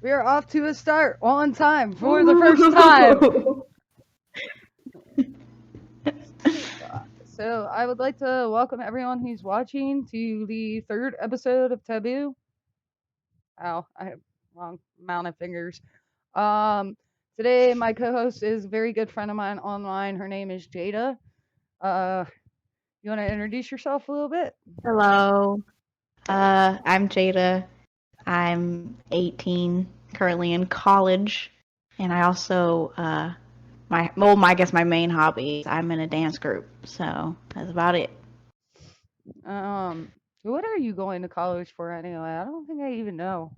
We're off to a start on time for the first time. Woo! So I would like to welcome everyone who's watching to the third episode of Taboo. Ow, I have wrong amount of fingers. Um, Today my co-host is a very good friend of mine online. Her name is Jada. Uh, you want to introduce yourself a little bit? Hello. I'm Jada. I'm 18, currently in college, and I also I guess my main hobby is I'm in a dance group. So that's about it. Um, what are you going to college for anyway? I don't think I even know.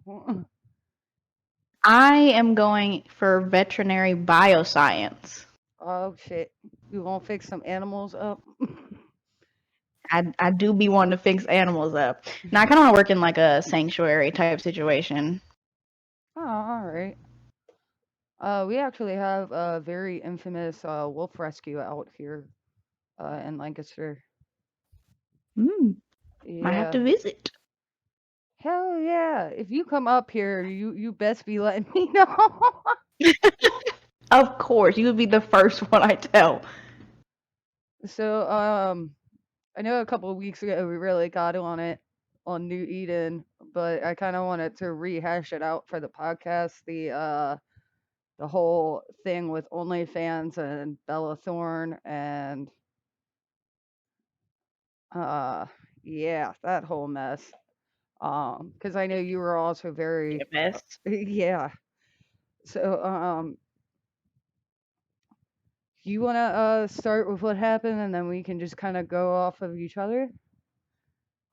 I am going for veterinary bioscience. Oh shit, you gonna fix some animals up? I do be wanting to fix animals up. Now I kind of want to work in like a sanctuary type situation. Oh, all right. We actually have a very infamous wolf rescue out here in Lancaster. Hmm. Might have Yeah. to visit. Hell yeah. If you come up here, you best be letting me know. Of course, you would be the first one I tell. So, I know a couple of weeks ago we really got on it on New Eden, but I kind of wanted to rehash it out for the podcast. The whole thing with OnlyFans and Bella Thorne and uh yeah, that whole mess. Because I know you were also very Miss. yeah. So, you wanna start with what happened, and then we can just kind of go off of each other.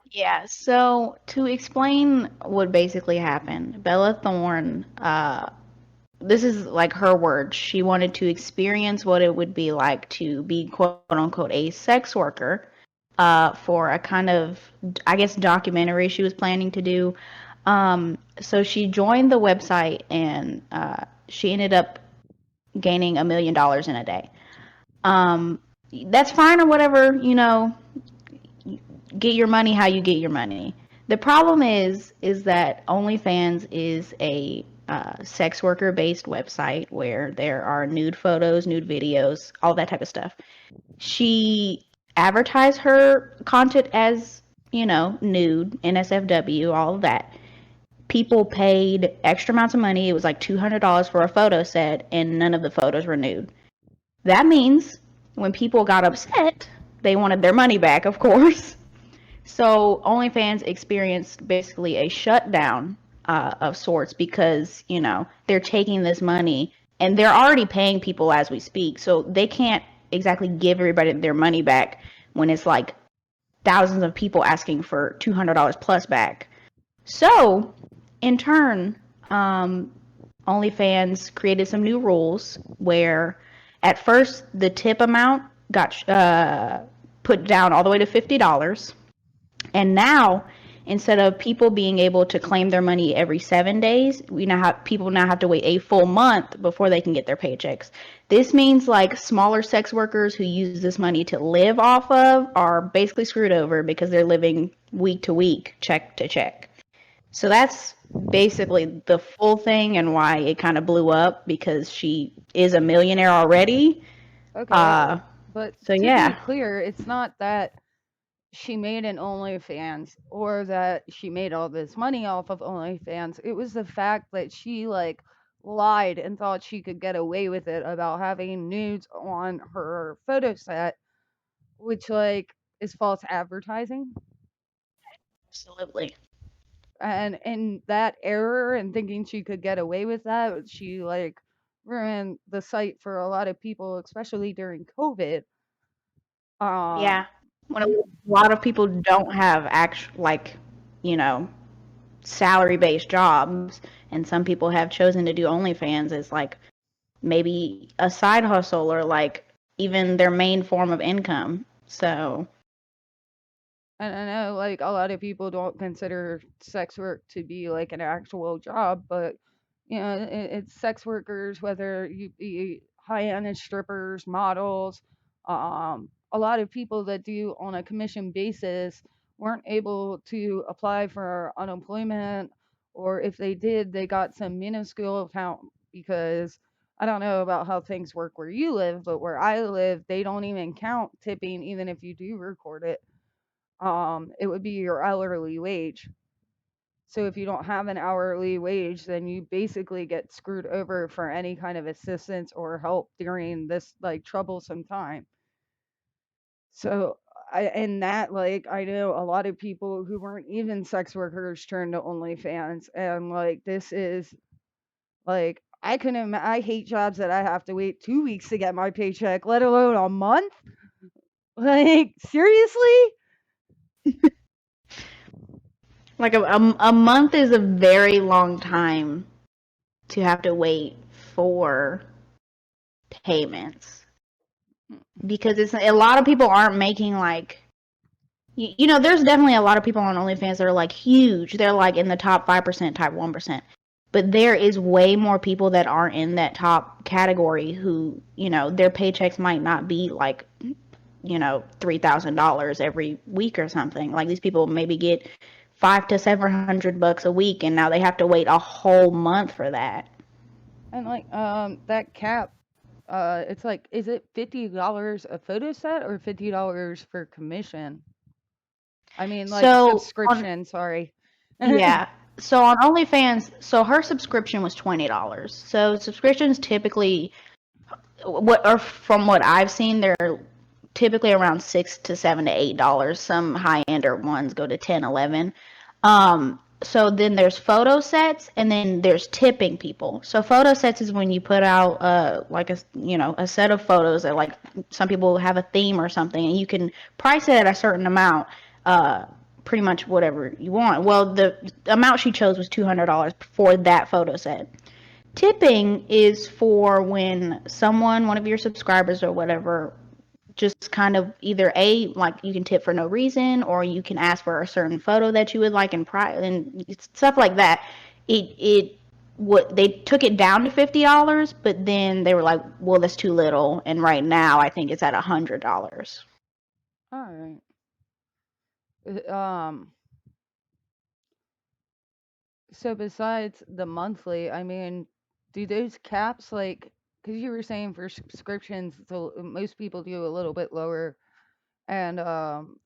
Yeah, so to explain what basically happened, Bella Thorne, this is like her words. She wanted to experience what it would be like to be quote unquote a sex worker, for a kind of, I guess, documentary she was planning to do. So she joined the website and she ended up gaining $1 million in a day. Um, that's fine or whatever, get your money how you get your money. The problem is that OnlyFans is a sex worker based website where there are nude photos, nude videos, all that type of stuff. She advertised her content as, nude, NSFW, all of that. People paid extra amounts of money. It was like $200 for a photo set, and none of the photos were nude. That means when people got upset, they wanted their money back, of course. So OnlyFans experienced basically a shutdown of sorts because, they're taking this money and they're already paying people as we speak. So they can't exactly give everybody their money back when it's like thousands of people asking for $200 plus back. So, in turn, um, OnlyFans created some new rules where at first the tip amount got put down all the way to $50. And now, instead of people being able to claim their money every 7 days, people now have to wait a full month before they can get their paychecks. This means like smaller sex workers who use this money to live off of are basically screwed over because they're living week to week, check to check. So that's basically the full thing and why it kind of blew up because she is a millionaire already. Okay, Uh, but so to be yeah, clear, it's not that she made an OnlyFans or that she made all this money off of OnlyFans. It was the fact that she like lied and thought she could get away with it about having nudes on her photo set, which like is false advertising. absolutely. And in that error and thinking she could get away with that, she like ruined the site for a lot of people, especially during COVID. Um, Yeah. When a lot of people don't have actual, like, you know, salary based jobs, and some people have chosen to do OnlyFans as like maybe a side hustle or like even their main form of income. So, and I know like a lot of people don't consider sex work to be like an actual job, but it's sex workers, whether you be high end strippers, models, a lot of people that do on a commission basis weren't able to apply for unemployment or if they did, they got some minuscule amount because I don't know about how things work where you live, but where I live, they don't even count tipping even if you do record it. It would be your hourly wage. So if you don't have an hourly wage, then you basically get screwed over for any kind of assistance or help during this like troublesome time. So and that like I know a lot of people who weren't even sex workers turned to OnlyFans, and like this is like I hate jobs that I have to wait 2 weeks to get my paycheck, let alone a month. Like seriously. Like a month is a very long time to have to wait for payments because it's a lot of people aren't making like you know, there's definitely a lot of people on OnlyFans that are like huge. They're like in the top 5%, top 1%. But there is way more people that aren't in that top category who, you know, their paychecks might not be like, you know, $3,000 every week or something. Like these people maybe get 500 to 700 bucks a week, and now they have to wait a whole month for that. And like that cap, it's like is it $50 a photo set or $50 for commission? I mean like So on subscription, sorry. Yeah. So on OnlyFans, so her subscription was $20. So subscriptions typically, what or from what I've seen, they're typically around $6 to $7 to $8. Some high ender ones go to 10, 11. So then there's photo sets, and then there's tipping people. So photo sets is when you put out like a a set of photos that like some people have a theme or something, and you can price it at a certain amount. Uh, Pretty much whatever you want. Well, the amount she chose was $200 for that photo set. Tipping is for when someone, one of your subscribers or whatever, just kind of either a like you can tip for no reason, or you can ask for a certain photo that you would like and stuff like that. It what they took it down to $50, but then they were like, well, that's too little, and right now I think it's at $100. All right. Um so besides the monthly, I mean, do those caps like cuz you were saying for subscriptions so most people do a little bit lower and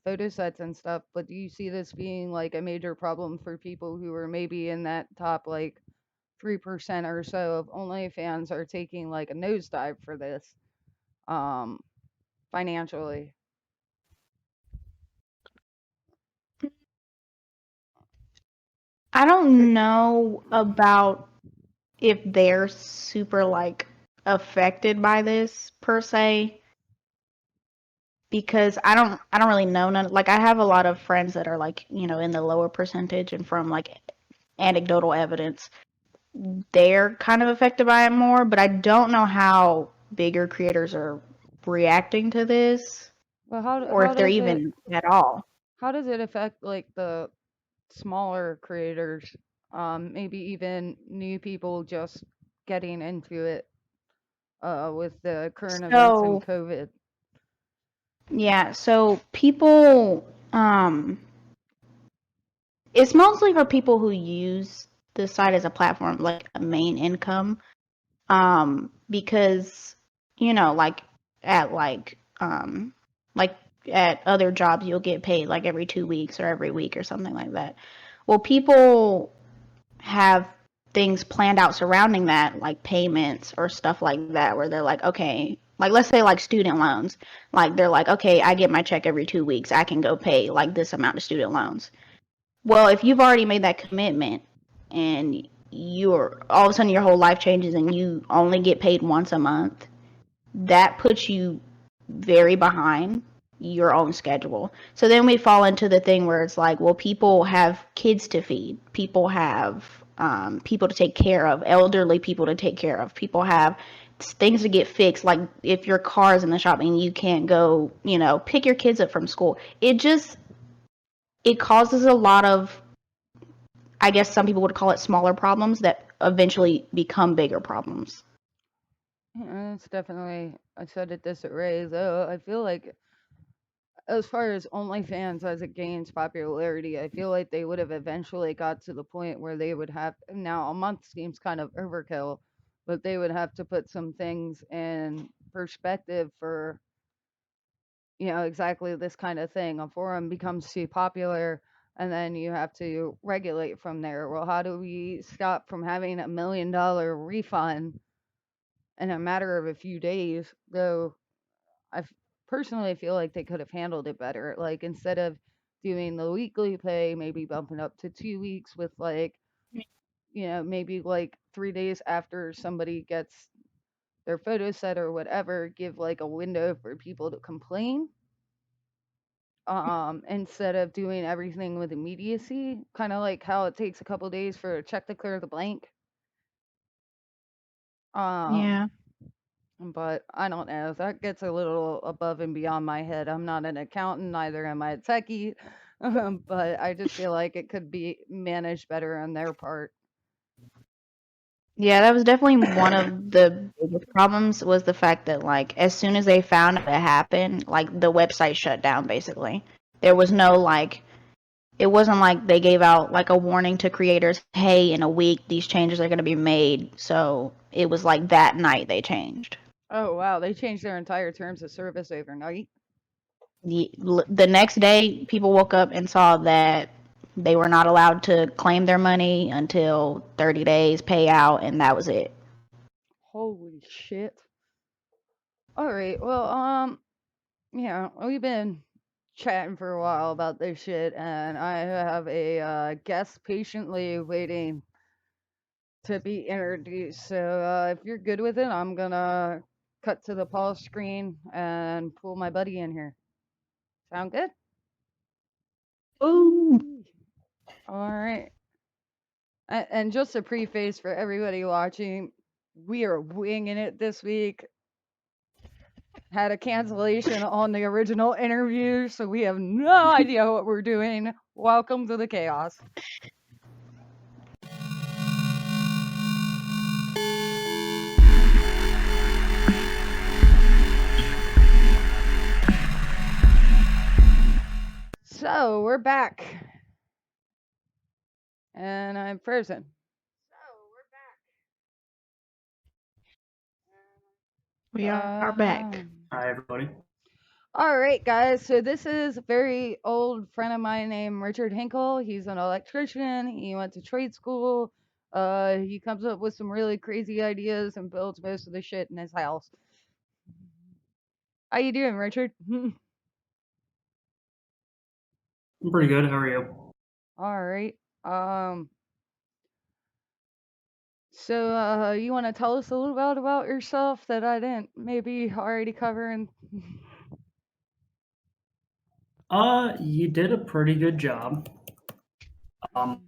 photo sets and stuff, but do you see this being like a major problem for people who are maybe in that top like 3% or so of OnlyFans are taking like a nosedive for this um financially? I Er, don't know about if they're super like affected by this per se, because I don't really know none, like I have a lot of friends that are like, you know, in the lower percentage, and from like anecdotal evidence they're kind of affected by it more, but I don't know how bigger creators are reacting to this, Well, or if they're even at all. how does it affect like the smaller creators? Maybe even new people just getting into it with the current events and So COVID. yeah, so people it's mostly for people who use the site as a platform, like a main income. Because you know, at like at other jobs, you'll get paid like every 2 weeks or every week or something like that. Well, people have things planned out surrounding that, like payments or stuff like that, where they're like, okay, like let's say like student loans, like they're like, okay, I get my check every 2 weeks, I can go pay like this amount of student loans. Well, if you've already made that commitment and you're all of a sudden your whole life changes and you only get paid once a month, that puts you very behind your own schedule. So then we fall into the thing where it's like, well, people have kids to feed, people have people to take care of, elderly people to take care of, people have things to get fixed. Like if your car is in the shop and you can't go, you know, pick your kids up from school, it causes a lot of, I guess some people would call it smaller problems that eventually become bigger problems. Yeah, it's definitely I said it disarray though. I feel like as far as OnlyFans as it gains popularity, I feel like they would have eventually got to the point where they would have now a month seems kind of overkill, but they would have to put some things in perspective for exactly this kind of thing. A forum becomes too popular and then you have to regulate from there. Well, how do we stop from having $1 million refund in a matter of a few days? Though personally feel like they could have handled it better. Like instead of doing the weekly pay, maybe bumping up to 2 weeks with like, maybe like 3 days after somebody gets their photo set or whatever, give like a window for people to complain. Instead of doing everything with immediacy, kind of like how it takes a couple days for a check to clear the blank. Um, Yeah. but I don't know. That gets a little above and beyond my head. I'm not an accountant, neither am I a techie. But I just feel like it could be managed better on their part. Yeah, that was definitely one of the biggest problems was the fact that like as soon as they found out it happened, like the website shut down basically. There was no like it wasn't like they gave out like a warning to creators, hey, in a week these changes are going to be made. So it was like that night they changed. Oh wow, they changed their entire terms of service overnight. The next day, people woke up and saw that they were not allowed to claim their money until 30 days payout, and that was it. Holy shit. All right. Well, we've been chatting for a while about this shit, and I have a guest patiently waiting to be introduced. So if you're good with it, I'm gonna cut to the pause screen and pull my buddy in here. Sound good? Ooh. All right. And just a preface for everybody watching, we are winging it this week. Had a cancellation on the original interview, so we have no idea what we're doing. Welcome to the chaos. So we're back, and I'm frozen. We are back. Um, Hi, everybody. all right, guys. So this is a very old friend of mine named Richard Hinkle. He's an electrician. He went to trade school. He comes up with some really crazy ideas and builds most of the shit in his house. How you doing, Richard? I'm pretty good. How are you? All right. Um. So, you want to tell us a little bit about yourself that I didn't maybe already cover? And You did a pretty good job. Um,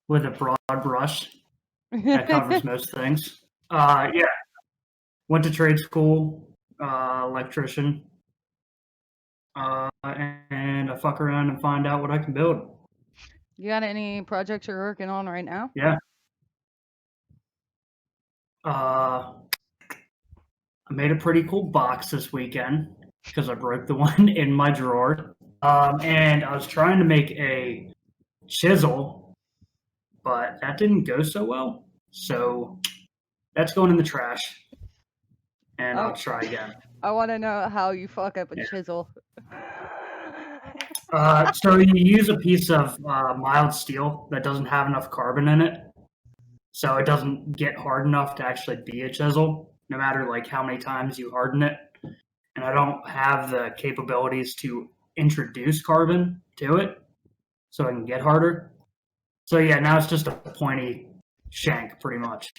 with a broad brush that covers most things. Yeah. Went to trade school, electrician, and I fuck around and find out what I can build. You got any projects you're working on right now? Yeah. I made a pretty cool box this weekend because I broke the one in my drawer. And I was trying to make a chisel, but that didn't go so well. So that's going in the trash, and I'll Oh, try again. I want to know how you fuck up a Yeah. chisel. So you use a piece of mild steel that doesn't have enough carbon in it, so it doesn't get hard enough to actually be a chisel, no matter like how many times you harden it. And I don't have the capabilities to introduce carbon to it, so it can get harder. So yeah, now it's just a pointy shank, pretty much.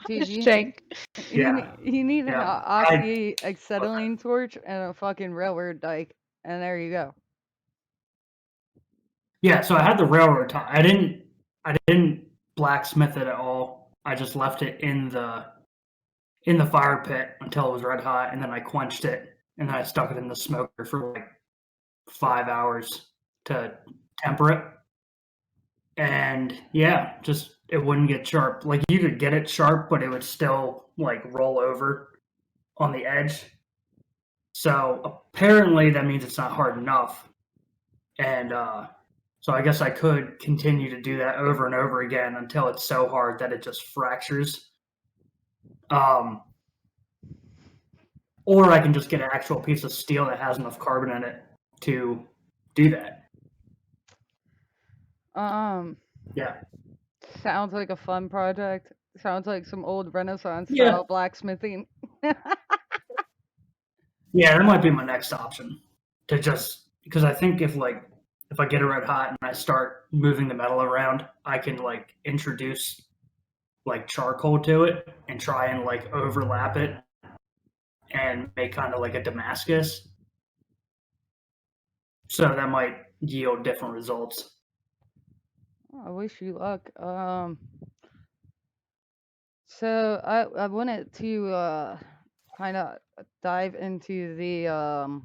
Dude, Shank. Yeah, you need an yeah. oxy acetylene torch and a fucking railroad dike, and there you go. Yeah, so I had the railroad tie. I didn't blacksmith it at all. I just left it in the fire pit until it was red hot, and then I quenched it, and then I stuck it in the smoker for like 5 hours to temper it. And yeah, just it wouldn't get sharp. Like you could get it sharp, but it would still like roll over on the edge. So apparently that means it's not hard enough. And so I guess I could continue to do that over and over again until it's so hard that it just fractures. Um, or I can just get an actual piece of steel that has enough carbon in it to do that. Um, Yeah. Sounds like a fun project. Sounds like some old Renaissance Yeah. style blacksmithing. Yeah, that might be my next option. To just because I think if I get it red hot and I start moving the metal around, I can like introduce like charcoal to it and try and like overlap it and make kind of like a Damascus. So that might yield different results. I wish you luck. So I wanted to kind of dive into the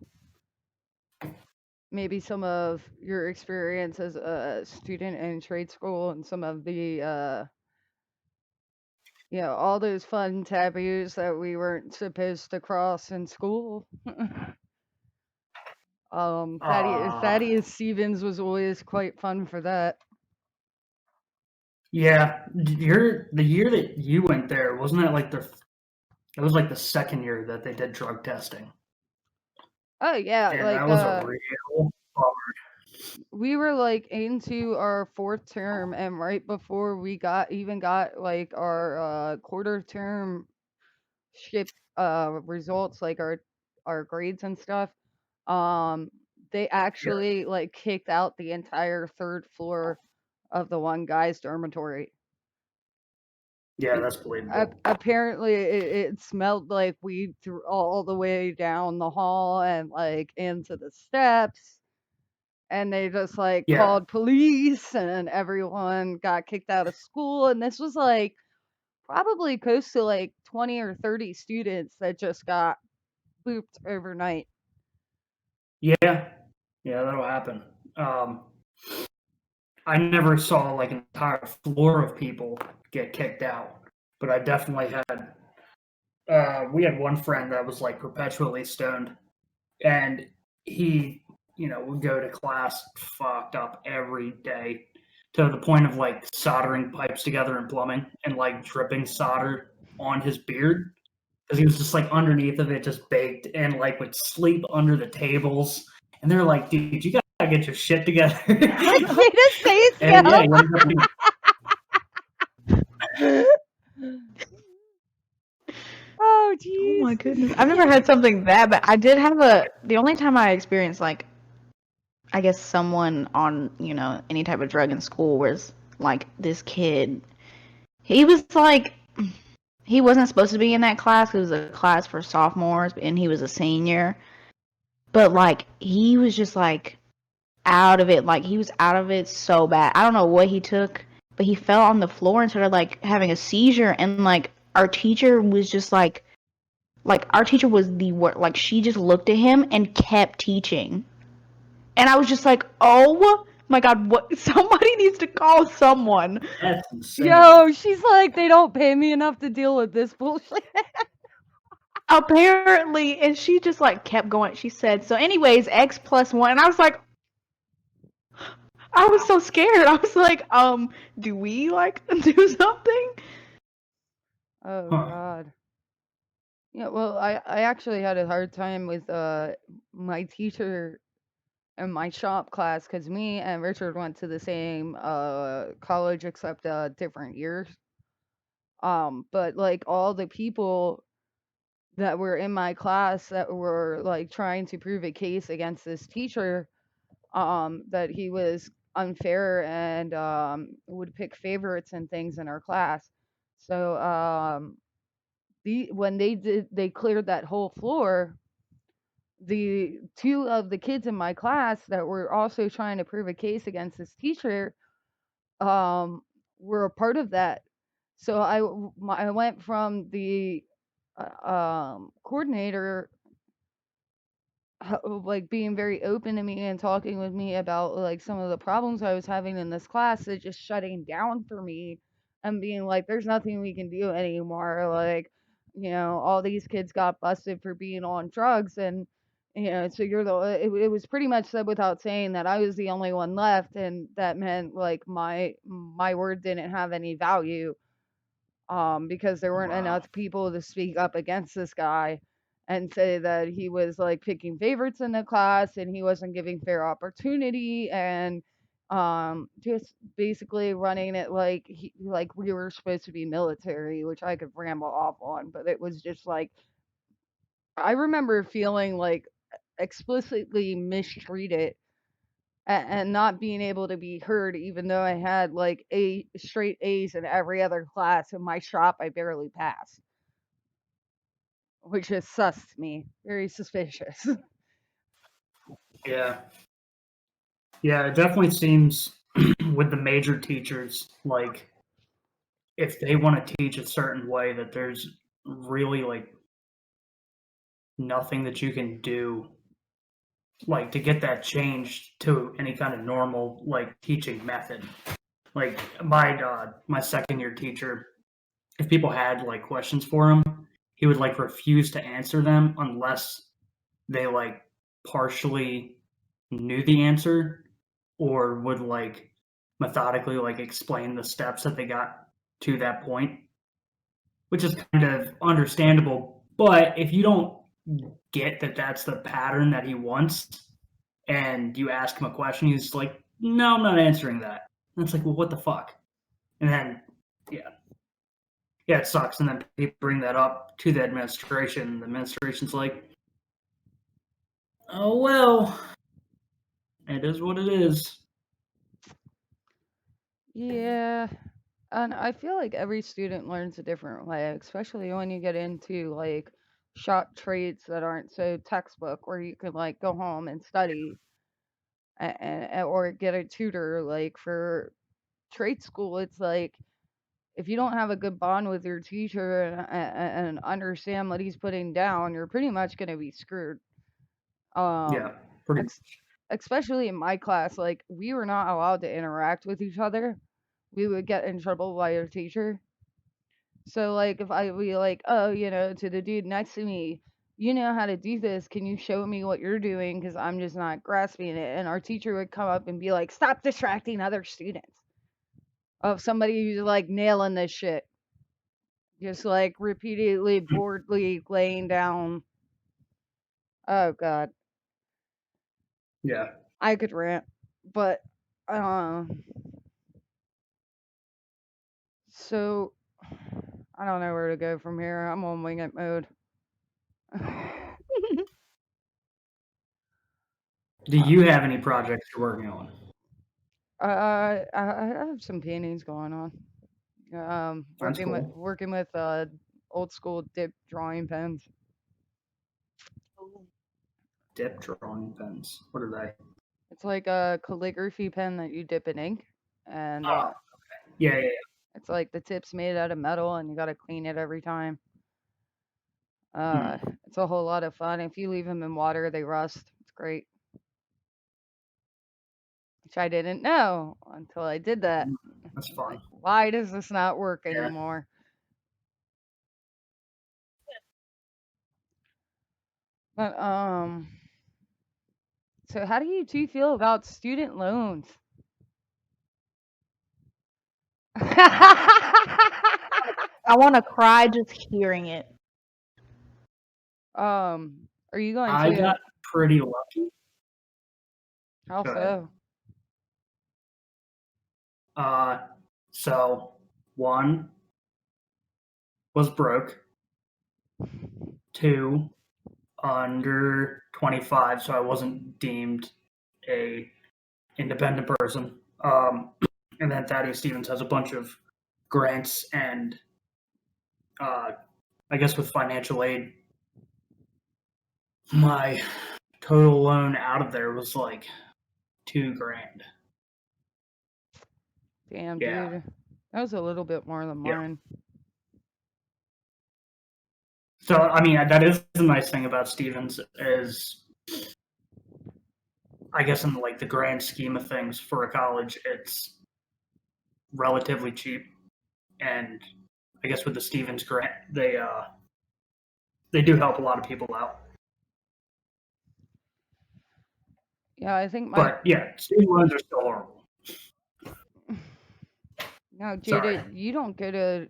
maybe some of your experience as a student in trade school and some of the all those fun taboos that we weren't supposed to cross in school. Uh Thaddeus Stevens was always quite fun for that. yeah, the year that you went there, wasn't that like it was like the second year that they did drug testing. Oh yeah, And like that was a real bummer. we were like into our fourth term, and right before we got like our quarter term ship results, like our grades and stuff, um they Yeah, actually like kicked out the entire third floor of the one guy's dormitory. yeah, that's believable. Apparently it smelled like weed through all the way down the hall and like into the steps, and they just like Yeah, called police and everyone got kicked out of school, and this was like probably close to like 20 or 30 students that just got booped overnight. yeah, yeah, that'll happen. Um, I never saw like an entire floor of people get kicked out, but I definitely had. We had one friend that was like perpetually stoned, and he, would go to class fucked up every day to the point of like soldering pipes together in plumbing and like dripping solder on his beard because he was just like underneath of it, just baked, and like would sleep under the tables. And they're like, dude, you gotta get your shit together. I didn't say And yeah, he ended up so. Oh Oh jeez. my goodness. I've never had something that bad. I did have the only time I experienced like I guess someone on, any type of drug in school was like this kid. He was like he wasn't supposed to be in that class. It was a class for sophomores and he was a senior. But like he was just like out of it. Like he was out of it so bad. I don't know what he took, but he fell on the floor and started like having a seizure and like our teacher was just like our teacher was the worst. Like she just looked at him and kept teaching. And I was just like, "Oh my god, what somebody needs to call someone." that's insane. Yo, she's like, they don't pay me enough to deal with this bullshit. Apparently, and she just like kept going. She said, "So anyways, X plus 1." And I was like, I was so scared. I was like, do we like do something?" Oh Huh. god. Yeah, well, I actually had a hard time with my teacher in my shop class because me and Richard went to the same college except different years. But like all the people that were in my class that were like trying to prove a case against this teacher, that he was unfair and would pick favorites and things in our class. So when they cleared that whole floor, the two of the kids in my class that were also trying to prove a case against this teacher um were a part of that. So I went from the coordinator like being very open to me and talking with me about like some of the problems I was having in this class to just shutting down for me and being like, there's nothing we can do anymore. Like, all these kids got busted for being on drugs, and So it was pretty much said without saying that I was the only one left, and that meant like my word didn't have any value, because there weren't Wow. enough people to speak up against this guy and say that he was like picking favorites in the class and he wasn't giving fair opportunity, and just basically running it like we were supposed to be military, which I could ramble off on, but it was just like I remember feeling like explicitly mistreated and not being able to be heard, even though I had like straight A's in every other class. In my shop, I barely passed, which is sus to me, very suspicious. Yeah. Yeah, it definitely seems with the major teachers, like if they want to teach a certain way, that there's really like nothing that you can do like to get that changed to any kind of normal like teaching method. Like my second year teacher, if people had like questions for him, he would like refuse to answer them unless they like partially knew the answer or would like methodically like explain the steps that they got to that point, which is kind of understandable. But if you don't get that that's the pattern that he wants, and you ask him a question, he's like, "No, I'm not answering that." And it's like, "Well, what the fuck?" And then, yeah, yeah, it sucks. And then people bring that up to the administration. The administration's like, "Oh well, it is what it is." Yeah. And I feel like every student learns a different way, especially when you get into like shop trades that aren't so textbook, where you can like go home and study or get a tutor. Like for trade school, it's like if you don't have a good bond with your teacher and understand what he's putting down, you're pretty much going to be screwed. Yeah, Um, pretty ex- Especially in my class, like we were not allowed to interact with each other. We would get in trouble by our teacher. So like if I be like, oh, to the dude next to me, you know how to do this. Can you show me what you're doing? Because I'm just not grasping it. And our teacher would come up and be like, stop distracting other students of somebody who's like nailing this shit. Just like repeatedly, boredly laying down. Oh God, yeah. I could rant, but so I don't know where to go from here. I'm on wing it mode. Do you have any projects you're working on? I have some paintings going on. That's cool. Working with old school dip drawing pens. Dip drawing pens. What are they? It's like a calligraphy pen that you dip in ink, and Oh, yeah, yeah, it's like the tip's made out of metal, and you got to clean it every time. yeah. Uh, it's a whole lot of fun. If you leave them in water, they rust. It's great, which I didn't know until I did that. That's Like, fun. why does this not work Yeah. anymore? But so how do you two feel about student loans? I want to cry just hearing it. Are you going I to? got pretty lucky. How Go ahead. so? Uh, so one was broke. Two, under 25, so I wasn't deemed a independent person. And then Thaddeus Stevens has a bunch of grants and uh, I guess with financial aid, my total loan out of there was like $2,000. Damn, Yeah, dude. That was a little bit more than yeah. mine. So I mean, that is the nice thing about Stevens is, I guess in like the grand scheme of things for a college, it's relatively cheap, and I guess with the Stevens grant, they do help a lot of people out. Yeah, I think my But yeah, student loans are still horrible. now, Sorry. Jada, you don't go to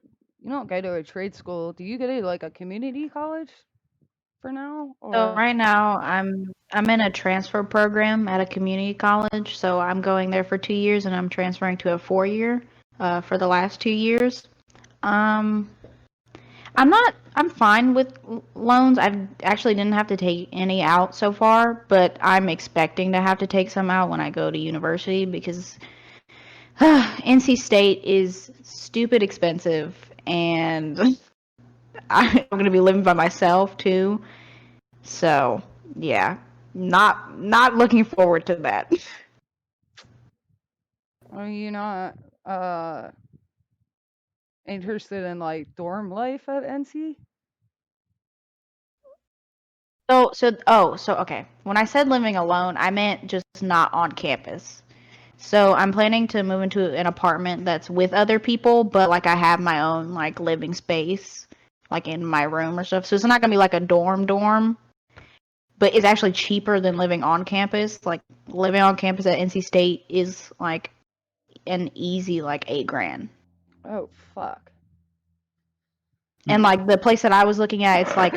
a trade school. Do you go to like a community college for now, So or right now I'm in a transfer program at a community college. So I'm going there for 2 years and I'm transferring to a 4 year for the last 2 years. Um, I'm fine with loans. I've actually didn't have to take any out so far, but I'm expecting to have to take some out when I go to university because NC State is stupid expensive and I'm going to be living by myself too. So, yeah, not looking forward to that. are you not uh interested in like dorm life at NC? So okay. When I said living alone, I meant just not on campus. So I'm planning to move into an apartment that's with other people, but like I have my own like living space, like in my room or stuff. So it's not gonna be like a dorm, but it's actually cheaper than living on campus. Like living on campus at NC State is like an easy like 8 grand. Oh fuck. And like the place that I was looking at, it's like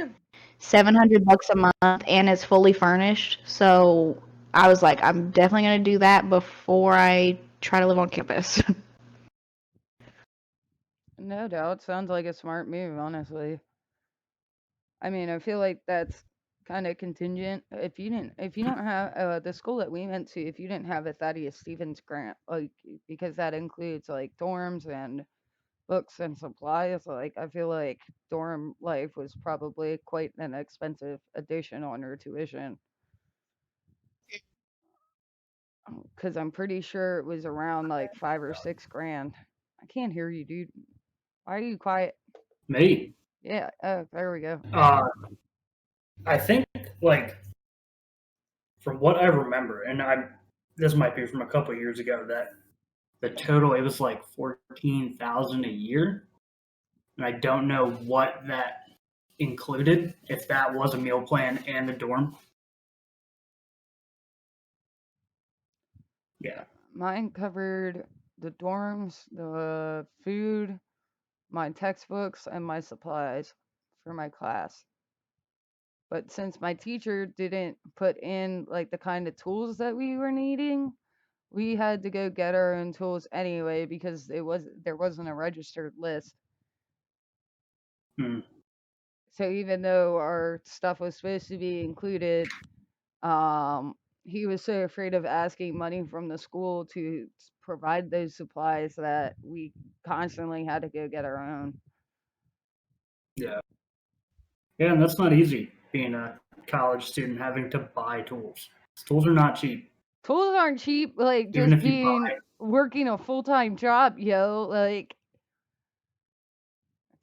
$700 a month and it's fully furnished. So I was like, I'm definitely gonna do that before I try to live on campus. No doubt. Sounds like a smart move, honestly. I mean, I feel like that's kind of contingent. If you don't have the school that we went to, if you didn't have a Thaddeus Stevens grant, like because that includes like dorms and books and supplies, like I feel like dorm life was probably quite an expensive addition on your tuition. Because I'm pretty sure it was around like 5 or 6 grand. I can't hear you, dude. Why are you quiet? Me. Yeah. Oh, there we go. I think like from what I remember, and I this might be from a couple years ago, that the total it was like 14,000 a year, and I don't know what that included. If that was a meal plan and the dorm, yeah. Mine covered the dorms, the food, my textbooks, and my supplies for my class. But since my teacher didn't put in like the kind of tools that we were needing, we had to go get our own tools anyway because there wasn't a registered list. Hmm. So even though our stuff was supposed to be included, um, he was so afraid of asking money from the school to provide those supplies that we constantly had to go get our own. Yeah, yeah, and that's not easy being a college student having to buy tools. Tools are not cheap, Tools aren't cheap, like even just if you being buy. working a full-time job, yo. Like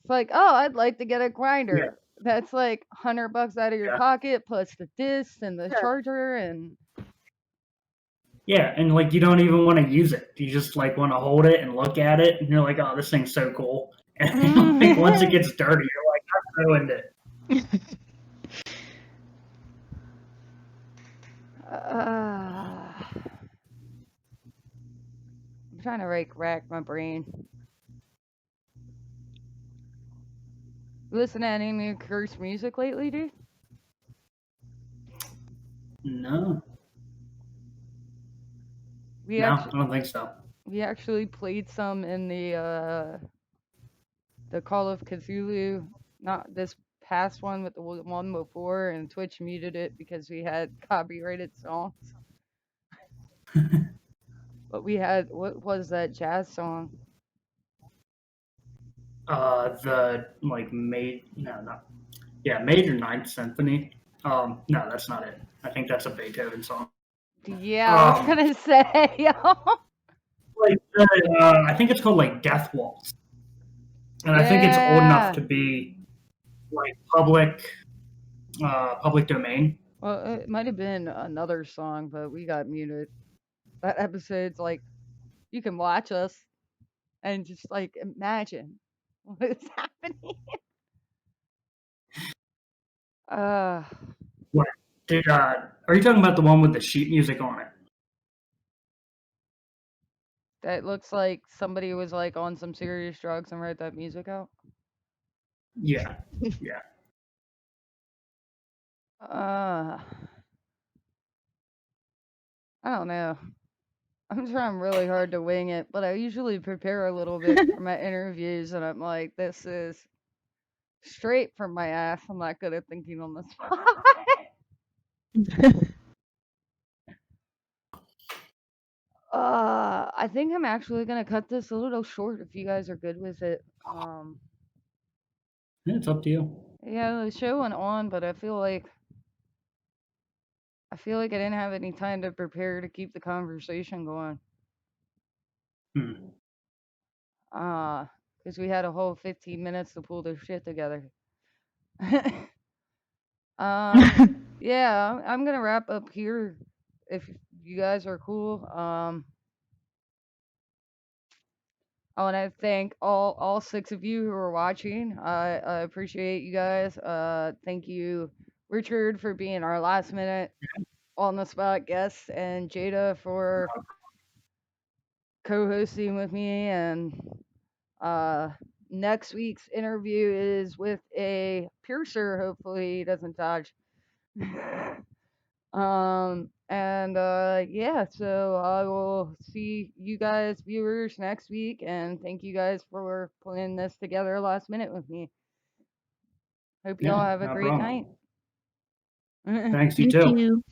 it's like, oh, I'd like to get a Yeah, grinder. That's like $100 out of your yeah, pocket plus the disc and the charger and yeah, and like you don't even want to use it. You just like want to hold it and look at it, and you're like, oh, this thing's so cool. And like once it gets dirty, you're like, I ruined it. uh, I'm trying to like rack my brain. Listen to any new curse music lately, dude? No, We no, actually I don't think so. we actually played some in the Call of Cthulhu, not this past one, but the one before, and Twitch muted it because we had copyrighted songs. But we had what was that jazz song? The like major Ninth Symphony. No, that's not it. I think that's a Beethoven song. Yeah, I was Um, gonna say. like I think it's called like Death Waltz, and I think it's old enough Yeah. to be like public domain. Well, it might have been another song, but we got muted. That episode's like you can watch us and just like imagine what's happening. Uh What did Are you talking about the one with the sheet music on it? That looks like somebody was like on some serious drugs and wrote that music out. Yeah. Yeah. I don't know. I'm trying really hard to wing it, but I usually prepare a little bit for my interviews, and I'm like, this is straight from my ass. I'm not good at thinking on the spot. I think I'm actually gonna cut this a little short if you guys are good with it. Yeah, it's up to you. Yeah, the show went on, but I feel like I didn't have any time to prepare to keep the conversation going. Hmm. Because we had a whole 15 minutes to pull this shit together. Yeah, I'm gonna wrap up here if you guys are cool. I want to thank all six of you who are watching. I appreciate you guys. Thank you, Richard, for being our last minute on the spot guest, and Jada for co-hosting with me. And next week's interview is with a piercer. Hopefully, he doesn't dodge. And yeah, so I will see you guys viewers next week, and thank you guys for putting this together last minute with me. Hope you all Yeah, have a no great night. problem. Thanks, you You too. too.